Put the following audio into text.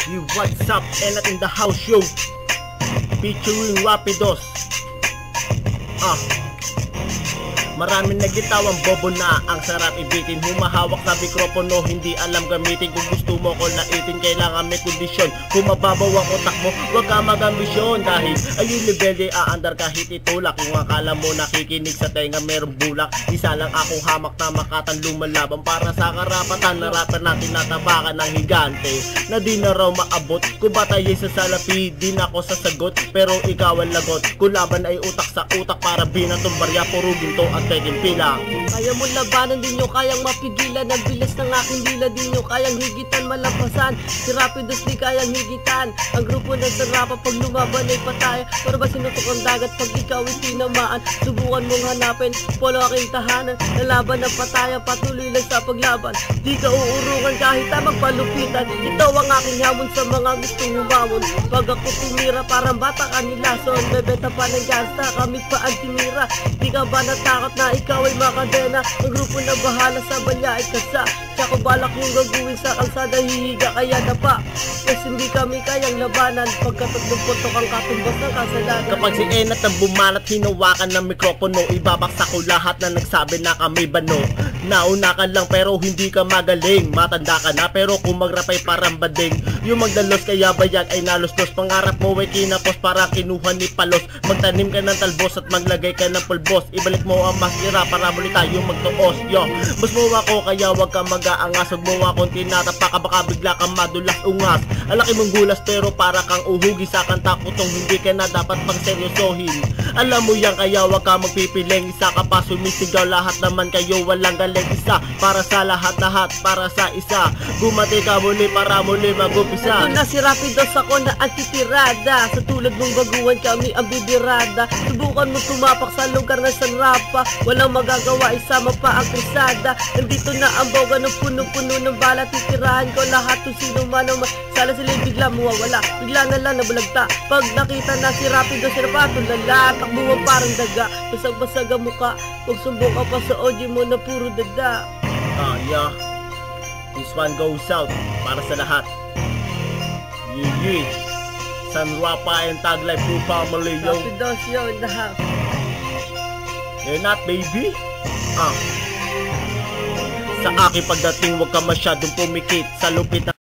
You what's up? Enat in the house show featuring Rapidos. Maraming nagitawang bobo na ang sarap ibitin. Humahawak sa mikropono, hindi alam gamitin. Kung gusto mo ko naitin, kailangan may kondisyon. Kung mababaw ang utak mo, huwag ka mag-ambisyon. Dahil ayun level di aandar kahit itulak. Kung akala mo nakikinig sa tenga merong bulak, isa lang akong hamak na makatan lumalaban para sa karapatan na rapper natin natabakan ng higante na di na raw maabot. Kung batayin sa salapi, di na ako sasagot, pero ikaw ang lagot. Kung laban ay utak sa utak para binatong barya, puro ginto at tegin pila. Kaya mo labanan, din nyo kayang mapigilan. Ang bilis ng aking dila, din nyo kayang higitan, malampasan. Si Rapidos di kayang higitan. Ang grupo ng sarapa pag lumaban ay pataya. Para ba sinutok ang dagat pag ikaw ay tinamaan? Subukan mong hanapin, polo aking tahanan. Nalaban ng pataya, patuloy lang sa paglaban. Di ka uurungan kahit tamang palupitan. Ito ang aking hamon sa mga gustong humamon. Pag ako tumira, parang bata kanilason. Bebeta pa ng gasta, kami pa ang tinira. Di ka ba natakot na ikaw ay makadena? Ang grupo na bahala sa banya ay kasa. Tsaka balak yung gagawin sa kalsada, hihiga kaya na pa. Kasi hindi kami kayang labanan. Pagkatatlong putok ang katumbas ng kasalanan. Kapag si Enat ang bumanat, hinawakan ng mikropono, ibabaksak ko lahat na nagsabi na kami bano. Nauna ka lang pero hindi ka magaling. Matanda ka na pero kung magrapay parang bading. Yung magdalos kaya bayag ay nalustos. Pangarap mo ay kinapos para kinuha ni Palos. Magtanim ka ng talbos at maglagay ka ng pulbos. Ibalik mo ang maskira para muli tayo magtuos. Yo, bus mo ako kaya wag ka mag-aangas. Huwag mo akong tinatapa ka, baka bigla kang madulas ungas. Alaki mong gulas pero para kang uhugi sa kanta kutong hindi ka na dapat pang seryosohin. Alam mo yan kaya wag ka magpipiling. Isa ka pa sumisigaw, lahat naman kayo walang galing. Isa para sa lahat-lahat, para sa isa. Gumati ka muli para muli mag-umpisa. Ito na si Rapidos, ako na ang titirada. Sa tulad mong baguhan kami ang bibirada. Subukan mo tumapak sa lugar na sanrapa. Walang magagawa, isama pa ang krusada. Nandito na ang boga ng puno-puno ng bala. Titirahan ko lahat kung sino man ang sala sila bigla mawawala. Bigla na lang nabulagta. Pag nakita na si Rapidos, sinapato lala. Takbuhan parang daga. Basag-basag ang muka. Huwag sumbong ka pa sa audio mo na puro dada. Yeah. This one goes out para sa lahat. Yeah. Sanrapa and Tag Life Crew family, yo. Rapidos, yo, in the house. Enat, baby. Sa aking pagdating, huwag ka masyadong pumikit sa lupit.